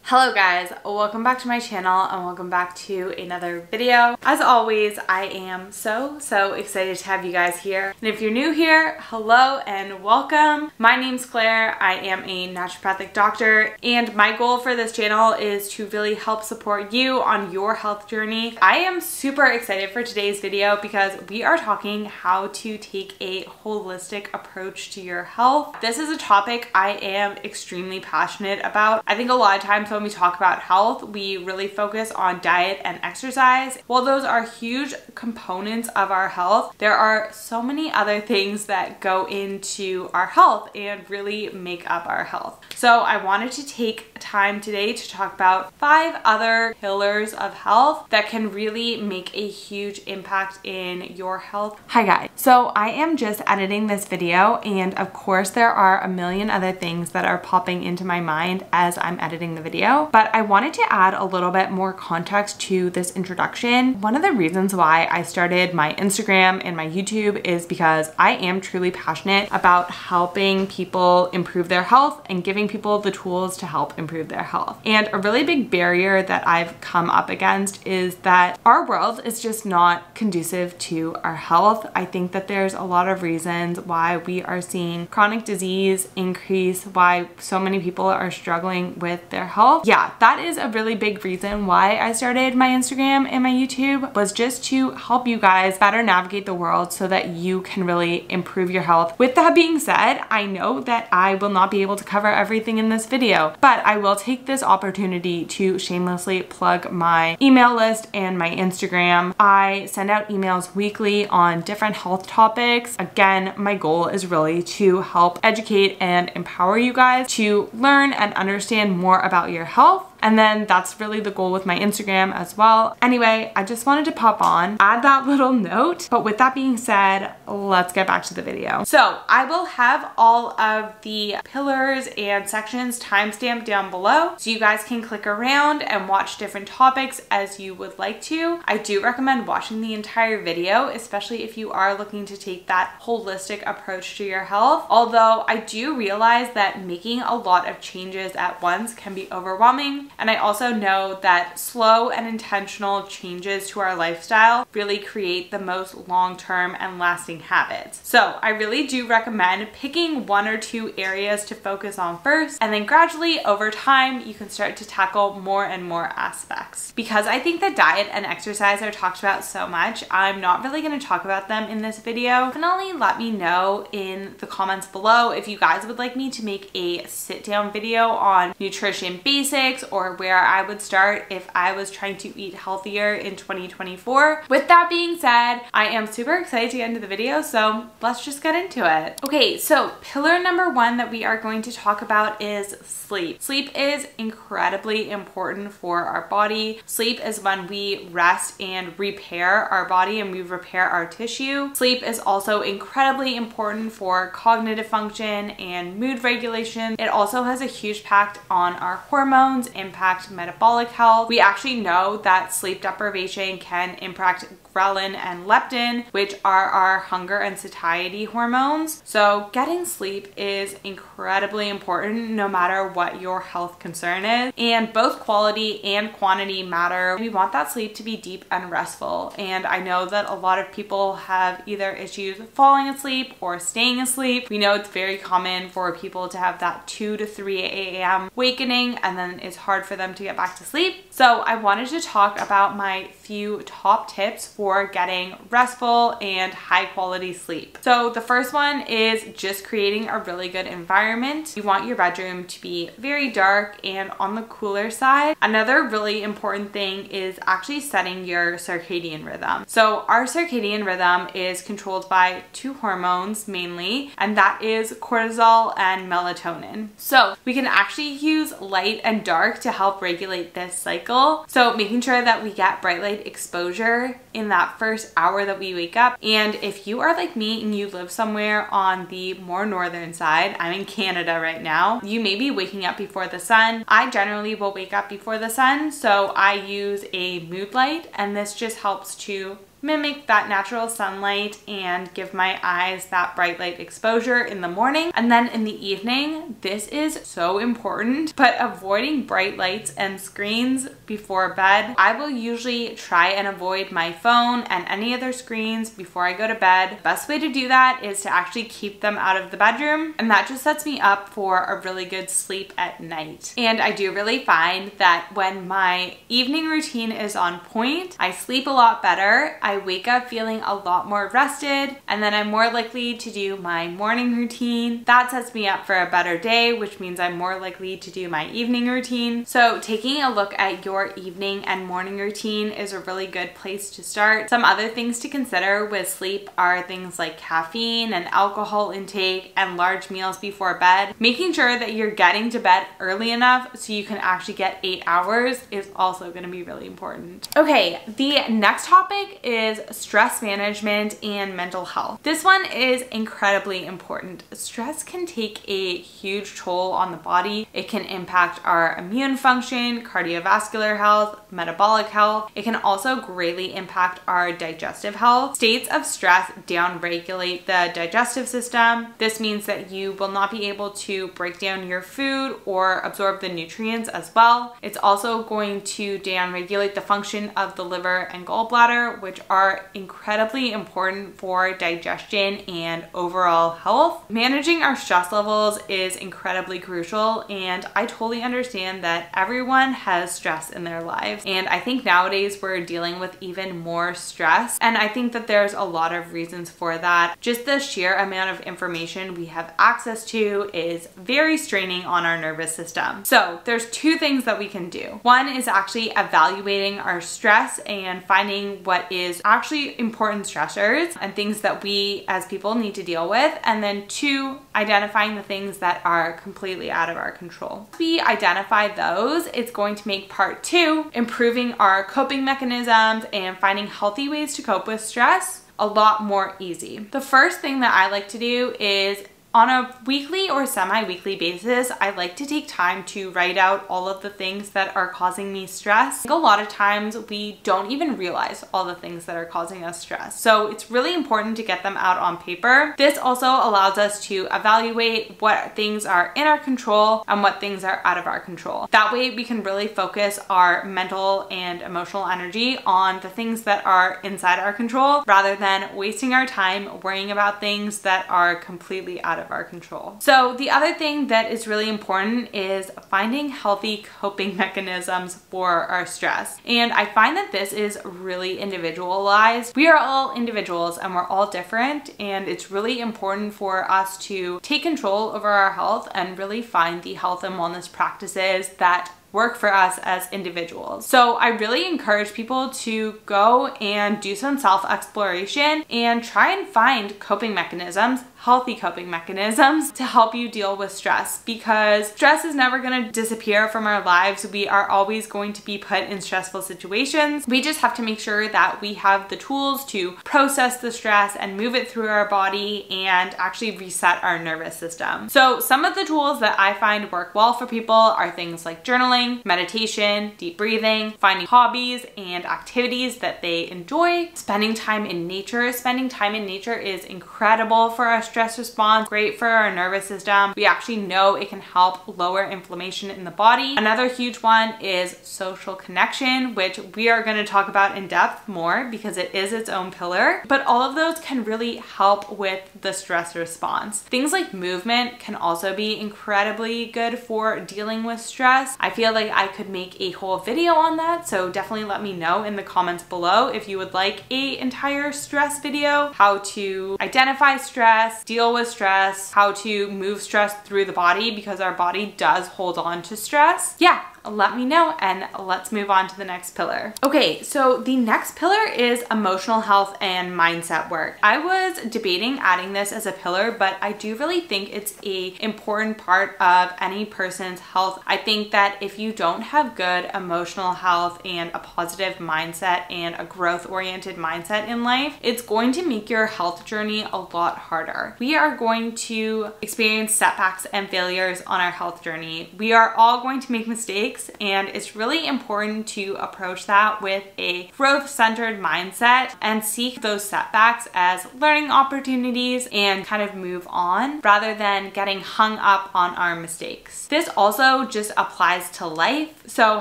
Hello guys, welcome back to my channel and welcome back to another video. As always, I am so excited to have you guys here. And if you're new here, hello and welcome. My name's Claire. I am a naturopathic doctor and my goal for this channel is to really help support you on your health journey. I am super excited for today's video because we are talking how to take a holistic approach to your health. This is a topic I am extremely passionate about. I think a lot of times when we talk about health, we really focus on diet and exercise. While those are huge components of our health, there are so many other things that go into our health and really make up our health. So I wanted to take time today to talk about 5 other pillars of health that can really make a huge impact in your health. Hi guys. So I am just editing this video and of course there are a million other things that are popping into my mind as I'm editing the video. But I wanted to add a little bit more context to this introduction. One of the reasons why I started my Instagram and my YouTube is because I am truly passionate about helping people improve their health and giving people the tools to help improve their health. And a really big barrier that I've come up against is that our world is just not conducive to our health. I think that there's a lot of reasons why we are seeing chronic disease increase, why so many people are struggling with their health. Yeah, that is a really big reason why I started my Instagram and my YouTube, was just to help you guys better navigate the world so that you can really improve your health. With that being said, I know that I will not be able to cover everything in this video, but I will take this opportunity to shamelessly plug my email list and my Instagram. I send out emails weekly on different health topics. Again, my goal is really to help educate and empower you guys to learn and understand more about your health. And then that's really the goal with my Instagram as well. Anyway, I just wanted to pop on, add that little note. But with that being said, let's get back to the video. So I will have all of the pillars and sections timestamped down below so you guys can click around and watch different topics as you would like to. I do recommend watching the entire video, especially if you are looking to take that holistic approach to your health. Although I do realize that making a lot of changes at once can be overwhelming. And I also know that slow and intentional changes to our lifestyle really create the most long-term and lasting habits. So I really do recommend picking 1 or 2 areas to focus on first, and then gradually over time you can start to tackle more and more aspects. Because I think that diet and exercise are talked about so much, I'm not really going to talk about them in this video. Definitely let me know in the comments below if you guys would like me to make a sit-down video on nutrition basics or where I would start if I was trying to eat healthier in 2024. With that being said, I am super excited to get into the video, so let's just get into it. Okay, so pillar number 1 that we are going to talk about is sleep. Sleep is incredibly important for our body. Sleep is when we rest and repair our body and we repair our tissue. Sleep is also incredibly important for cognitive function and mood regulation. It also has a huge impact on our hormones, impact metabolic health. We actually know that sleep deprivation can impact ghrelin and leptin, which are our hunger and satiety hormones. So getting sleep is incredibly important no matter what your health concern is. And both quality and quantity matter. We want that sleep to be deep and restful. And I know that a lot of people have either issues falling asleep or staying asleep. We know it's very common for people to have that 2 to 3 a.m. awakening and then it's hard for them to get back to sleep. So I wanted to talk about my few top tips for getting restful and high quality sleep. So the first one is just creating a really good environment. You want your bedroom to be very dark and on the cooler side. Another really important thing is actually setting your circadian rhythm. So our circadian rhythm is controlled by 2 hormones mainly, and that is cortisol and melatonin. So we can actually use light and dark to help regulate this cycle. So making sure that we get bright light exposure in that first hour that we wake up. And if you are like me and you live somewhere on the more northern side, I'm in Canada right now, you may be waking up before the sun. I generally will wake up before the sun, so I use a mood light, and this just helps to mimic that natural sunlight and give my eyes that bright light exposure in the morning. And then in the evening, this is so important, but avoiding bright lights and screens before bed. I will usually try and avoid my phone and any other screens before I go to bed. The best way to do that is to actually keep them out of the bedroom, and that just sets me up for a really good sleep at night. And I do really find that when my evening routine is on point, I sleep a lot better. I wake up feeling a lot more rested, and then I'm more likely to do my morning routine. That sets me up for a better day, which means I'm more likely to do my evening routine. So taking a look at your evening and morning routine is a really good place to start. Some other things to consider with sleep are things like caffeine and alcohol intake and large meals before bed. Making sure that you're getting to bed early enough so you can actually get 8 hours is also going to be really important. Okay, the next topic is stress management and mental health. This one is incredibly important. Stress can take a huge toll on the body. It can impact our immune function, cardiovascular health, metabolic health. It can also greatly impact our digestive health. States of stress downregulate the digestive system. This means that you will not be able to break down your food or absorb the nutrients as well. It's also going to downregulate the function of the liver and gallbladder, which are incredibly important for digestion and overall health. Managing our stress levels is incredibly crucial, and I totally understand that everyone has stress in their lives. And I think nowadays we're dealing with even more stress, and I think that there's a lot of reasons for that. Just the sheer amount of information we have access to is very straining on our nervous system. So there's two things that we can do. One is actually evaluating our stress and finding what is actually important stressors and things that we as people need to deal with. And then two, identifying the things that are completely out of our control. If we identify those, it's going to make part two, improving our coping mechanisms and finding healthy ways to cope with stress, a lot more easy. The first thing that I like to do is on a weekly or semi-weekly basis, I like to take time to write out all of the things that are causing me stress. I think a lot of times we don't even realize all the things that are causing us stress. So it's really important to get them out on paper. This also allows us to evaluate what things are in our control and what things are out of our control. That way we can really focus our mental and emotional energy on the things that are inside our control rather than wasting our time worrying about things that are completely out of our control. So the other thing that is really important is finding healthy coping mechanisms for our stress. And I find that this is really individualized. We are all individuals and we're all different, and it's really important for us to take control over our health and really find the health and wellness practices that work for us as individuals. So I really encourage people to go and do some self-exploration and try and find coping mechanisms, healthy coping mechanisms to help you deal with stress, because stress is never going to disappear from our lives. We are always going to be put in stressful situations. We just have to make sure that we have the tools to process the stress and move it through our body and actually reset our nervous system. So some of the tools that I find work well for people are things like journaling, meditation, deep breathing, finding hobbies and activities that they enjoy, spending time in nature. Spending time in nature is incredible for our stress response, great for our nervous system. We actually know it can help lower inflammation in the body. Another huge one is social connection, which we are going to talk about in depth more because it is its own pillar, but all of those can really help with the stress response. Things like movement can also be incredibly good for dealing with stress. I feel like I could make a whole video on that, so definitely let me know in the comments below if you would like an entire stress video, how to identify stress, deal with stress, how to move stress through the body, because our body does hold on to stress. Yeah, let me know, and let's move on to the next pillar. Okay, so the next pillar is emotional health and mindset work. I was debating adding this as a pillar, but I do really think it's an important part of any person's health. I think that if you don't have good emotional health and a positive mindset and a growth-oriented mindset in life, it's going to make your health journey a lot harder. We are going to experience setbacks and failures on our health journey. We are all going to make mistakes. mistakes, and it's really important to approach that with a growth-centered mindset and seek those setbacks as learning opportunities and kind of move on rather than getting hung up on our mistakes. This also just applies to life. So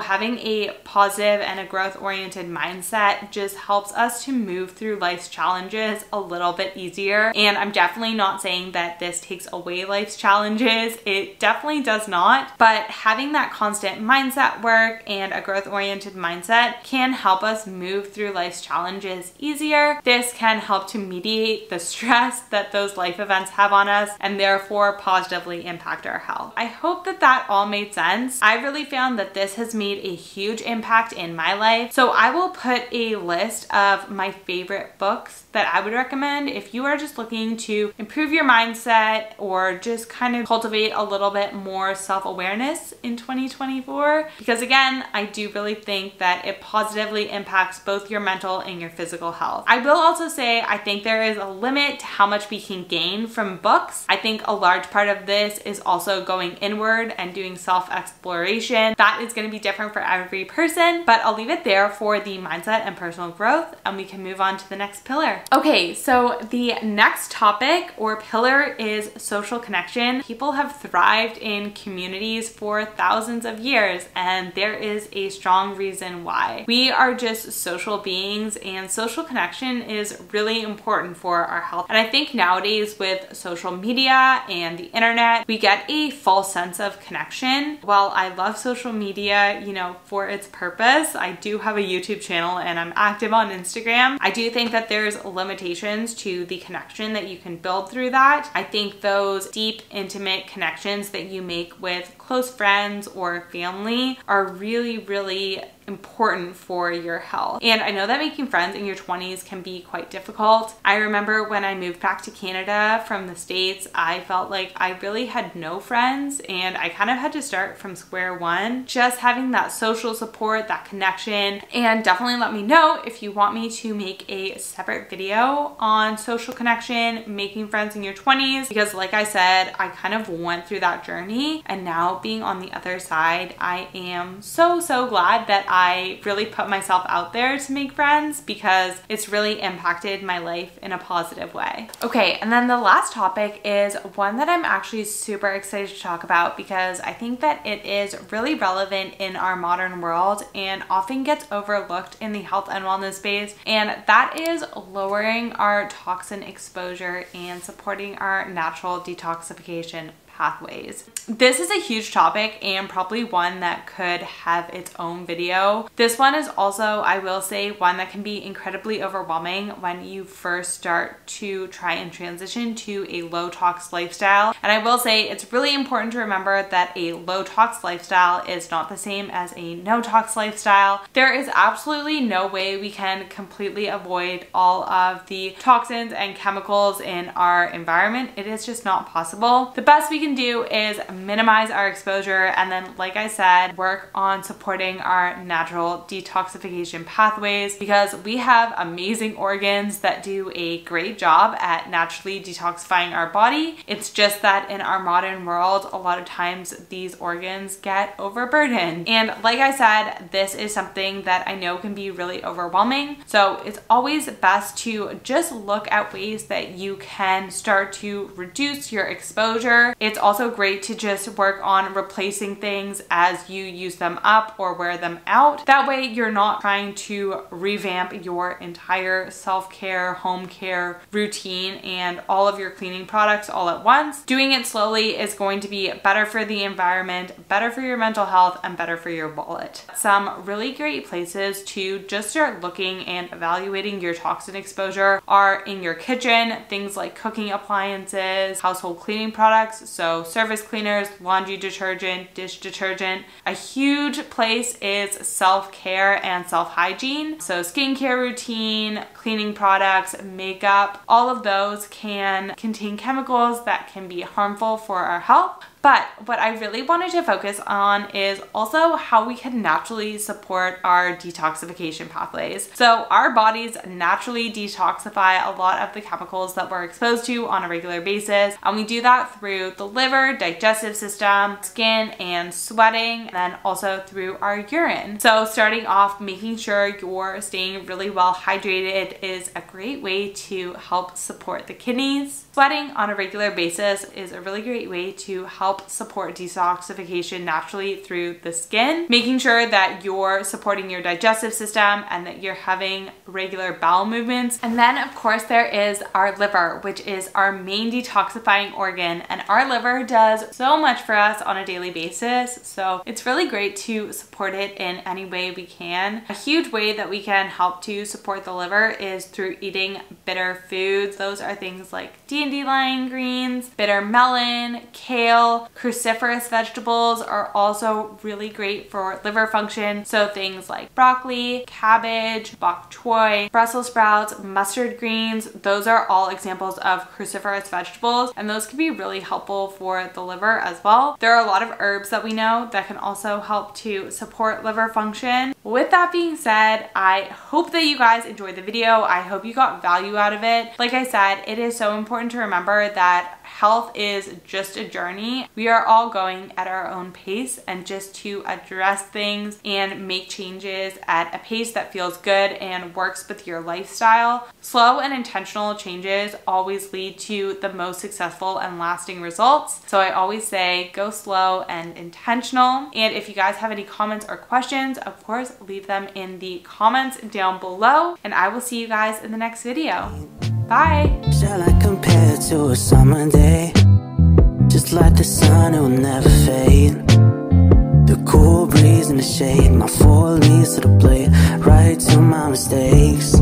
having a positive and a growth-oriented mindset just helps us to move through life's challenges a little bit easier. And I'm definitely not saying that this takes away life's challenges. It definitely does not. But having that constant mindset work and a growth-oriented mindset can help us move through life's challenges easier. This can help to mediate the stress that those life events have on us and therefore positively impact our health. I hope that that all made sense. I really found that this has made a huge impact in my life. So I will put a list of my favorite books that I would recommend if you are just looking to improve your mindset or just kind of cultivate a little bit more self-awareness in 2024. Because again, I do really think that it positively impacts both your mental and your physical health. I will also say I think there is a limit to how much we can gain from books. I think a large part of this is also going inward and doing self-exploration. That is going to be different for every person, but I'll leave it there for the mindset and personal growth, and we can move on to the next pillar. Okay, so the next topic or pillar is social connection. People have thrived in communities for thousands of years, and there is a strong reason why. We are just social beings, and social connection is really important for our health. And I think nowadays with social media and the internet, we get a false sense of connection. While I love social media, you know, for its purpose, I do have a YouTube channel and I'm active on Instagram. I do think that there's limitations to the connection that you can build through that. I think those deep, intimate connections that you make with close friends or family are really, really important for your health. And I know that making friends in your 20s can be quite difficult. I remember when I moved back to Canada from the States, I felt like I really had no friends and I kind of had to start from square one. Just having that social support, that connection, and definitely let me know if you want me to make a separate video on social connection, making friends in your 20s, because like I said, I kind of went through that journey, and now being on the other side, I am so glad that I really put myself out there to make friends, because it's really impacted my life in a positive way. Okay, and then the last topic is one that I'm actually super excited to talk about because I think that it is really relevant in our modern world and often gets overlooked in the health and wellness space, and that is lowering our toxin exposure and supporting our natural detoxification pathways. This is a huge topic and probably one that could have its own video. This one is also, I will say, one that can be incredibly overwhelming when you first start to try and transition to a low tox lifestyle. And I will say it's really important to remember that a low tox lifestyle is not the same as a no tox lifestyle. There is absolutely no way we can completely avoid all of the toxins and chemicals in our environment. It is just not possible. The best we can do is minimize our exposure, and then, like I said, work on supporting our natural detoxification pathways, because we have amazing organs that do a great job at naturally detoxifying our body. It's just that in our modern world, a lot of times these organs get overburdened. And like I said, this is something that I know can be really overwhelming. So it's always best to just look at ways that you can start to reduce your exposure. It's also great to just work on replacing things as you use them up or wear them out. That way you're not trying to revamp your entire self-care, home care routine and all of your cleaning products all at once. Doing it slowly is going to be better for the environment, better for your mental health, and better for your wallet. Some really great places to just start looking and evaluating your toxin exposure are in your kitchen, things like cooking appliances, household cleaning products, so surface cleaners, laundry detergent, dish detergent. A huge place is self-care and self-hygiene. So skincare routine, cleaning products, makeup, all of those can contain chemicals that can be harmful for our health. But what I really wanted to focus on is also how we can naturally support our detoxification pathways. So our bodies naturally detoxify a lot of the chemicals that we're exposed to on a regular basis, and we do that through the liver, digestive system, skin, and sweating, and then also through our urine. So starting off, making sure you're staying really well hydrated is a great way to help support the kidneys. Sweating on a regular basis is a really great way to help support detoxification naturally through the skin. Making sure that you're supporting your digestive system and that you're having regular bowel movements. And then of course there is our liver, which is our main detoxifying organ, and our liver does so much for us on a daily basis. So it's really great to support it in any way we can. A huge way that we can help to support the liver is through eating bitter foods. Those are things like dandelion greens, bitter melon, kale. Cruciferous vegetables are also really great for liver function. So things like broccoli, cabbage, bok choy, Brussels sprouts, mustard greens, those are all examples of cruciferous vegetables, and those can be really helpful for the liver as well. There are a lot of herbs that we know that can also help to support liver function. With that being said, I hope that you guys enjoyed the video. I hope you got value out of it. Like I said, it is so important to remember that health is just a journey. We are all going at our own pace, and just to address things and make changes at a pace that feels good and works with your lifestyle. Slow and intentional changes always lead to the most successful and lasting results. So I always say go slow and intentional. And if you guys have any comments or questions, of course, leave them in the comments down below, and I will see you guys in the next video. Bye! Shall I compare to a summer day? Just like the sun, it will never fade. The cool breeze in the shade, my 4 leaves to the blade, right to my mistakes.